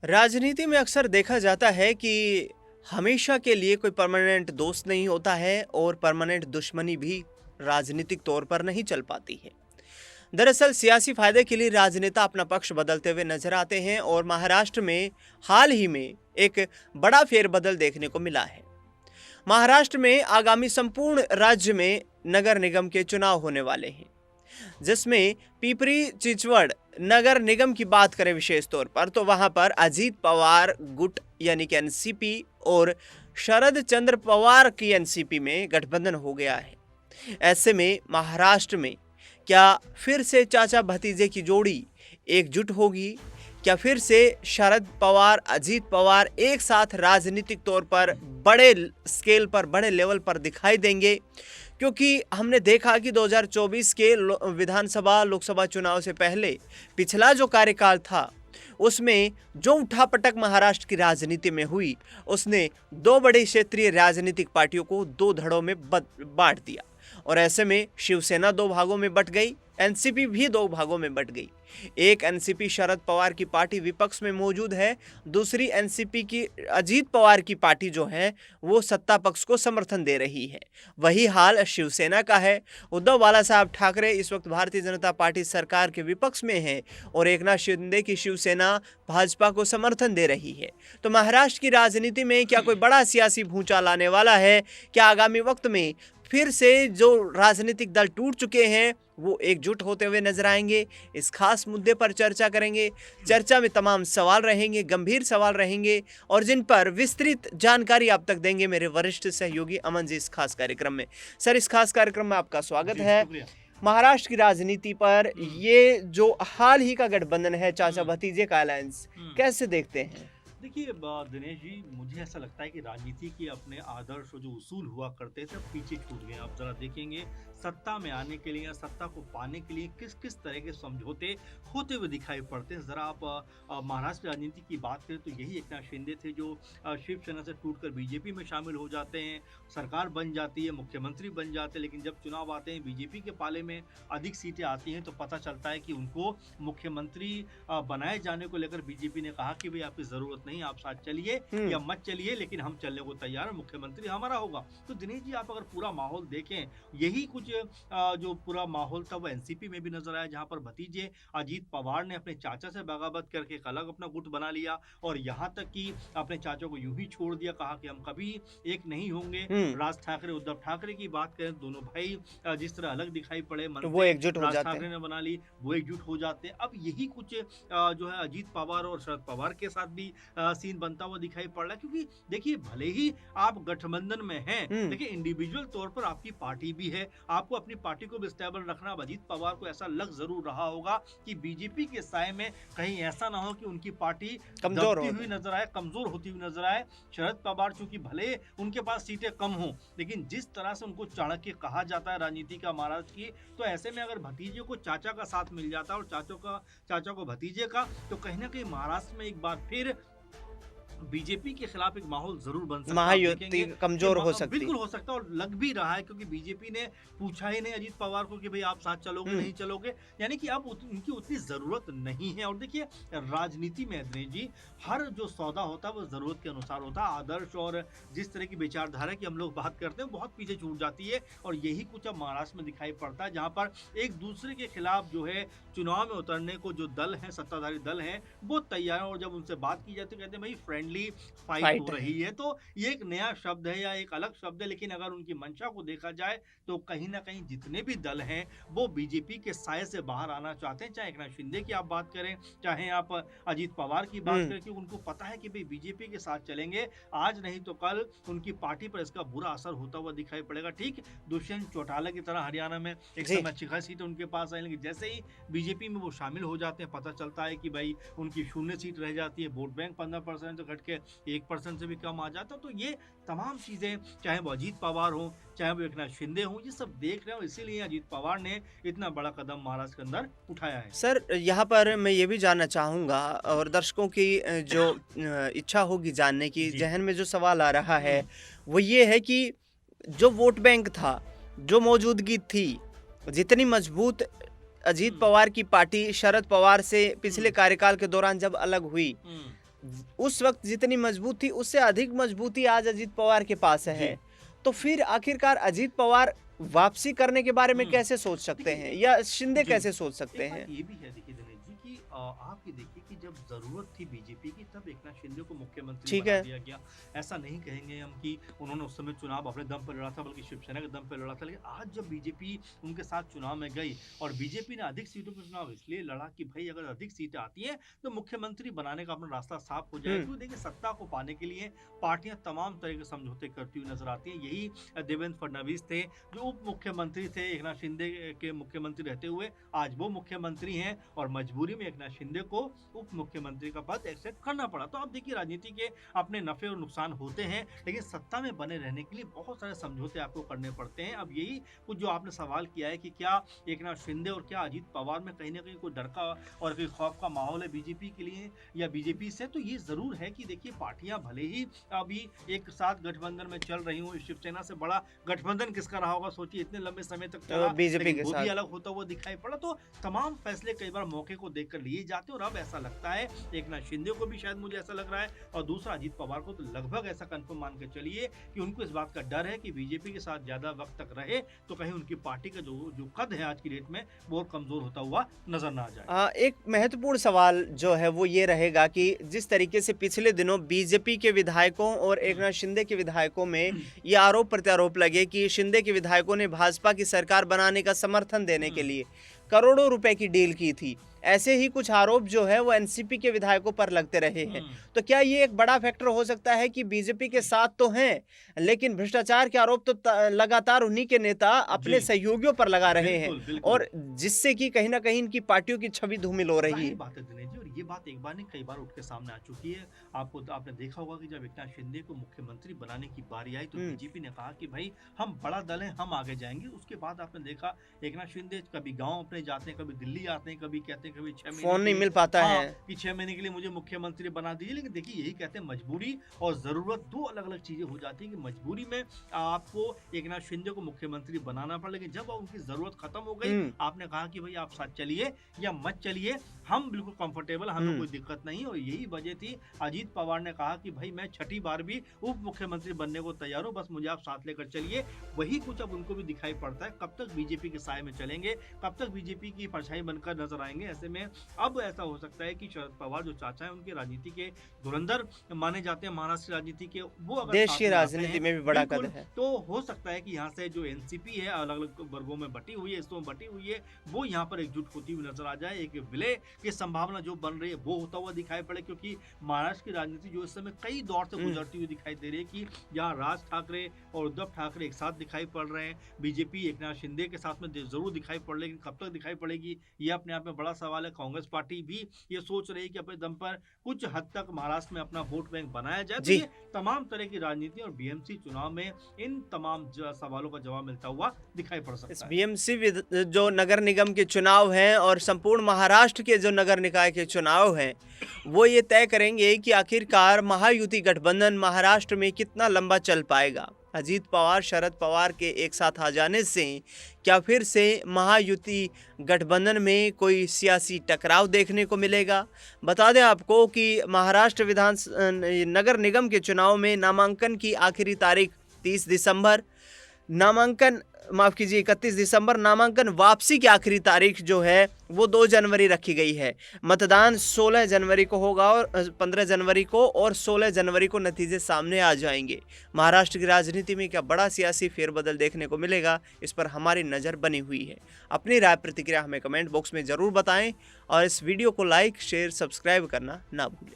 राजनीति में अक्सर देखा जाता है कि हमेशा के लिए कोई परमानेंट दोस्त नहीं होता है और परमानेंट दुश्मनी भी राजनीतिक तौर पर नहीं चल पाती है। दरअसल सियासी फायदे के लिए राजनेता अपना पक्ष बदलते हुए नजर आते हैं और महाराष्ट्र में हाल ही में एक बड़ा फेरबदल देखने को मिला है। महाराष्ट्र में आगामी संपूर्ण राज्य में नगर निगम के चुनाव होने वाले हैं, जिसमें पिपरी चिंचवड़ नगर निगम की बात करें विशेष तौर पर तो वहां पर अजीत पवार गुट यानी कि एनसीपी और शरद चंद्र पवार की एनसीपी में गठबंधन हो गया है। ऐसे में महाराष्ट्र में क्या फिर से चाचा भतीजे की जोड़ी एकजुट होगी? क्या फिर से शरद पवार अजीत पवार एक साथ राजनीतिक तौर पर बड़े स्केल पर बड़े लेवल पर दिखाई देंगे? क्योंकि हमने देखा कि 2024 के विधानसभा लोकसभा चुनाव से पहले पिछला जो कार्यकाल था उसमें जो उठापटक महाराष्ट्र की राजनीति में हुई उसने दो बड़ी क्षेत्रीय राजनीतिक पार्टियों को दो धड़ों में बांट दिया और ऐसे में शिवसेना दो भागों में बट गई, एनसीपी भी दो भागों में बट गई। एक एनसीपी शरद पवार की पार्टी विपक्ष में मौजूद है, दूसरी एनसीपी की अजीत पवार की पार्टी जो है वो सत्ता पक्ष को समर्थन दे रही है। वही हाल शिवसेना का है। उद्धव बाला साहब ठाकरे इस वक्त भारतीय जनता पार्टी सरकार के विपक्ष में है और एकनाथ शिंदे की शिवसेना भाजपा को समर्थन दे रही है। तो महाराष्ट्र की राजनीति में क्या कोई बड़ा सियासी भूचाल आने वाला है? क्या आगामी वक्त में फिर से जो राजनीतिक दल टूट चुके हैं वो एकजुट होते हुए नजर आएंगे? इस खास मुद्दे पर चर्चा करेंगे। चर्चा में तमाम सवाल रहेंगे, गंभीर सवाल रहेंगे और जिन पर विस्तृत जानकारी आप तक देंगे मेरे वरिष्ठ सहयोगी अमन जी इस खास कार्यक्रम में। सर, इस खास कार्यक्रम में आपका स्वागत है। महाराष्ट्र की राजनीति पर ये जो हाल ही का गठबंधन है चाचा भतीजे का अलायंस, कैसे देखते हैं? देखिए दिनेश जी, मुझे ऐसा लगता है कि राजनीति के अपने आदर्श और जो उसूल हुआ करते थे पीछे छूट गए। आप जरा देखेंगे सत्ता में आने के लिए या सत्ता को पाने के लिए किस किस तरह के समझौते होते हुए दिखाई पड़ते हैं। जरा आप महाराष्ट्र राजनीति की बात करें तो यही एकनाथ शिंदे थे जो शिवसेना से टूटकर बीजेपी में शामिल हो जाते हैं, सरकार बन जाती है, मुख्यमंत्री बन जाते हैं, लेकिन जब चुनाव आते हैं बीजेपी के पाले में अधिक सीटें आती हैं तो पता चलता है कि उनको मुख्यमंत्री बनाए जाने को लेकर बीजेपी ने कहा कि भाई आपकी जरूरत नहीं, आप साथ चलिए या मत चलिए, लेकिन हम चलने को तैयार हैं, मुख्यमंत्री हमारा होगा। तो दिनेश जी, आप अगर पूरा माहौल देखें, यही कुछ जो पूरा माहौल था वो एनसीपी में भी नजर आया, जहां पर भतीजे अजीत पवार ने अपने चाचा से बगावत करके एक अलग अपना गुट बना लिया और यहां तक कि अपने चाचा को यूं ही छोड़ दिया, कहा कि हम कभी एक नहीं होंगे। राज ठाकरे उद्धव ठाकरे की बात करें, दोनों भाई जिस तरह अलग दिखाई पड़े, तो वो एकजुट हो राज जाते ठाकरे हैं। ने बना ली, वो एकजुट हो जाते हैं। अब यही कुछ जो है अजीत पवार और शरद पवार के साथ भी सीन बनता हुआ दिखाई पड़ रहा है। क्योंकि देखिए, भले ही आप गठबंधन में हैं, देखिए इंडिविजुअल तौर पर आपकी पार्टी भी है, आपको अपनी पार्टी को भी स्टेबल रखना। अजीत पवार को ऐसा लग जरूर रहा होगा कि बीजेपी के साए में कहीं ऐसा ना हो कि उनकी पार्टी कमजोर हुई नजर आए, कमजोर होती हुई नजर आए। शरद पवार चूंकि भले उनके पास सीटें कम हो, लेकिन जिस तरह से उनको चाणक्य कहा जाता है राजनीति का महाराष्ट्र की, तो ऐसे में अगर भतीजे को चाचा का साथ मिल जाता है और चाचा को भतीजे का, तो कहीं ना कहीं महाराष्ट्र में एक बार फिर बीजेपी के खिलाफ एक माहौल जरूर बन सकता है, महायुति कमजोर हो सकती, बिल्कुल हो सकता है और लग भी रहा है, क्योंकि बीजेपी ने पूछा ही नहीं अजीत पवार को कि भाई आप साथ चलोगे नहीं चलोगे, यानी कि अब उनकी उतनी जरूरत नहीं है। और देखिए, राजनीति में दिनेश जी, हर जो सौदा होता है वो जरूरत के अनुसार होता है। आदर्श और जिस तरह की विचारधारा की हम लोग बात करते हैं बहुत पीछे छूट जाती है और यही कुछ अब महाराष्ट्र में दिखाई पड़ता है, जहां पर एक दूसरे के खिलाफ जो है चुनाव में उतरने को जो दल है, सत्ताधारी दल है, वो तैयार है। और जब उनसे बात की जाती है कहते हैं भाई फ्रेंडली फाइट हो रही है। तो ये एक नया शब्द है या एक अलग शब्द है, लेकिन अगर उनकी मंशा को देखा जाए तो कहीं ना कहीं जितने भी दल हैं वो बीजेपी के साए से बाहर आना चाहते हैं। चाहे एकनाथ शिंदे की आप बात करें, चाहे आप अजीत पवार की बात करें, कि उनको पता है कि भाई बीजेपी के साथ चलेंगे, आज नहीं तो कल उनकी पार्टी पर इसका बुरा असर होता हुआ दिखाई पड़ेगा। ठीक दुष्यंत चौटाला की तरह हरियाणा में एक समय 6 सीट उनके पास आई, लेकिन जैसे ही बीजेपी में वो शामिल हो जाते हैं पता चलता है कि भाई उनकी 0 सीट रह जाती है, वोट बैंक 15% से घट के 1% से भी कम आ जाता। तो ये तमाम चीजें, चाहे वो अजीत पवार हो, चाहे वो एकनाथ शिंदे हो, ये सब देख रहे हो, इसीलिए अजीत पवार ने इतना बड़ा कदम महाराष्ट्र के अंदर उठाया है। सर, यहाँ पर मैं ये भी जानना चाहूँगा और दर्शकों की जो इच्छा होगी जानने की, जहन में जो सवाल आ रहा है वो ये है कि जो वोट बैंक था, जो मौजूदगी थी, जितनी मजबूत अजीत पवार की पार्टी शरद पवार से पिछले कार्यकाल के दौरान जब अलग हुई, उस वक्त जितनी मजबूत थी उससे अधिक मजबूती आज अजीत पवार के पास है। जी। तो फिर आखिरकार अजीत पवार वापसी करने के बारे में हम्म। कैसे सोच सकते देखिए, हैं या शिंदे जी, कैसे सोच सकते एक बात हैं? ये भी है देखिए दिनेश जी कि आप ये देखिए कि जब जरूरत थी बीजेपी की तब एकनाथ शिंदे को मुख्यमंत्री ठीक बना है। दिया गया। ऐसा नहीं कहेंगे हम कि उन्होंने उस समय चुनाव अपने दम पर लड़ा था, बल्कि शिवसेना के दम पर लड़ा था। लेकिन आज जब बीजेपी उनके साथ चुनाव में गई और बीजेपी ने अधिक सीटों पर चुनाव इसलिए लड़ा कि भाई अगर अधिक सीटें आती हैं तो मुख्यमंत्री बनाने का अपना रास्ता साफ हो जाए। क्योंकि देखिए सत्ता को पाने के लिए पार्टियां तमाम तरह के समझौते करती हुई नजर आती हैं। यही देवेंद्र फडणवीस थे जो उप मुख्यमंत्री थे एकनाथ शिंदे के मुख्यमंत्री रहते हुए, आज वो मुख्यमंत्री हैं और मजबूरी में एकनाथ शिंदे को उप मुख्यमंत्री का पद एक्सेप्ट करना पड़ा। तो अब देखिए राजनीति के अपने नफे और नुकसान होते हैं, लेकिन सत्ता में बने रहने के लिए बहुत सारे समझौते आपको करने पड़ते हैं। अब यही कुछ जो आपने सवाल किया है कि क्या एकनाथ शिंदे और क्या अजीत पवार में कहीं ना कहीं कोई डर का और कोई खौफ का माहौल है बीजेपी के लिए या बीजेपी से, तो ये जरूर है कि देखिए पार्टियां भले ही अभी एक साथ गठबंधन में चल रही हूँ, शिवसेना से बड़ा गठबंधन किसका रहा होगा सोचिए, इतने लंबे समय तक चला, बीजेपी लेकिन के वो भी साथ। अलग होता हुआ दिखाई पड़ा। तो तमाम फैसले कई बार मौके को देखकर लिए जाते हैं और अब ऐसा लगता है एकनाथ शिंदे को भी शायद मुझे ऐसा लग रहा है और दूसरा अजीत पवार को तो लगभग ऐसा कंफर्म मान के चलिए कि उनको इस बात का डर है कि बीजेपी के साथ ज्यादा वक्त तक रहे तो कहीं उनकी पार्टी का जो कद है आज की डेट में वो और कमजोर होता हुआ नजर ना आ जाए। एक महत्वपूर्ण सवाल जो है वो ये रहेगा कि जिस तरीके से पिछले दिनों बीजेपी के विधायकों और एकनाथ शिंदे के विधायकों में ये आरोप प्रत्यारोप लगे कि शिंदे के विधायकों ने भाजपा की सरकार बनाने का समर्थन देने के लिए करोड़ों रुपए की डील की थी। ऐसे ही कुछ आरोप जो है वो एनसीपी के विधायकों पर लगते रहे हैं। तो क्या ये एक बड़ा फैक्टर हो सकता है कि बीजेपी के साथ तो हैं लेकिन भ्रष्टाचार के आरोप तो लगातार उन्हीं के नेता अपने जी। सहयोगियों पर लगा रहे हैं बिल्कुल बिल्कुल और जिससे कि कहीं ना कहीं इनकी पार्टियों की छवि धूमिल हो रही जाहिर है। बात है दिनेश जी, और ये बात एक बार नहीं कई बार उठ के सामने आ चुकी है। आपने देखा होगा कि जब एकनाथ शिंदे को मुख्यमंत्री बनाने की बारी आई तो बीजेपी ने कहा कि भाई हम बड़ा दल है, हम आगे जाएंगे। उसके बाद आपने देखा एकनाथ शिंदे कभी गांव अपने जाते हैं, कभी दिल्ली आते हैं, कभी कहते हैं कभी 6 महीने फोन के नहीं लिए मिल पाता हाँ है। कि 6 महीने के लिए मुझे मुख्यमंत्री बना दीजिए। लेकिन देखिए यही कहते हैं मजबूरी और जरूरत दो अलग अलग चीजें हो जाती है कि मजबूरी में आपको एकनाथ शिंदे को मुख्यमंत्री बनाना पड़ा, लेकिन जब उनकी जरूरत खत्म हो गई आपने कहा कि भाई आप साथ चलिए या मत चलिए, हम बिल्कुल कंफर्टेबल, हमें कोई दिक्कत नहीं। और यही वजह थी अजीत पवार ने कहा कि भाई मैं छठी बार भी उप मुख्यमंत्री बनने को तैयार हूं, बस मुझे आप साथ लेकर चलिए। वही कुछ अब उनको भी दिखाई पड़ता है, कब तक बीजेपी के साए में चलेंगे, कब तक बीजेपी की परछाई बनकर नजर आएंगे। ऐसे में अब ऐसा हो सकता है कि शरद पवार जो चाचा है उनके राजनीति के धुरंधर माने जाते हैं, महाराष्ट्र राजनीति के, वो अगर देश साथ की में आते राजनीति हैं में भी बड़ा बिल्कुल, कद है। तो हो सकता है कि यहाँ से जो एनसीपी है अलग अलग वर्गों में बटी हुई है, हिस्सों में बटी हुई है, वो यहाँ पर एकजुट होती हुई नजर आ जाए। एक विलय की संभावना जो बन रही है वो होता हुआ दिखाई पड़े, क्योंकि महाराष्ट्र की राजनीति जो इस समय कई दौर से गुजरती हुई दिखाई दे रही है कि यहाँ राज ठाकरे और उद्धव ठाकरे एक साथ दिखाई पड़ रहे हैं, बीजेपी एकनाथ शिंदे के साथ में जरूर दिखाई पड़ रही, लेकिन कब तक दिखाई पड़ेगी ये अपने आप में बड़ा सवाल है। कांग्रेस पार्टी भी ये सोच रही है कि अपने दम पर कुछ हद तक महाराष्ट्र में अपना वोट बैंक बनाया जाए। तो ये तमाम तरह की राजनीति और बीएमसी चुनाव में इन तमाम सवालों का जवाब मिलता हुआ दिखाई पड़ सकता है। बीएमसी जो नगर निगम के चुनाव हैं और संपूर्ण महाराष्ट्र के जो नगर निकाय के चुनाव हैं वो ये तय करेंगे कि आखिरकार महायुति गठबंधन महाराष्ट्र में कितना लंबा चल पाएगा। अजीत पवार शरद पवार के एक साथ आ जाने से क्या फिर से महायुति गठबंधन में कोई सियासी टकराव देखने को मिलेगा? बता दें आपको कि महाराष्ट्र नगर निगम के चुनाव में नामांकन की आखिरी तारीख 30 दिसंबर, नामांकन माफ कीजिए 31 दिसंबर, नामांकन वापसी की आखिरी तारीख जो है वो 2 जनवरी रखी गई है। मतदान 16 जनवरी को होगा और 15 जनवरी को और 16 जनवरी को नतीजे सामने आ जाएंगे। महाराष्ट्र की राजनीति में क्या बड़ा सियासी फेरबदल देखने को मिलेगा, इस पर हमारी नज़र बनी हुई है। अपनी राय प्रतिक्रिया हमें कमेंट बॉक्स में ज़रूर बताएं और इस वीडियो को लाइक शेयर सब्सक्राइब करना ना भूलें।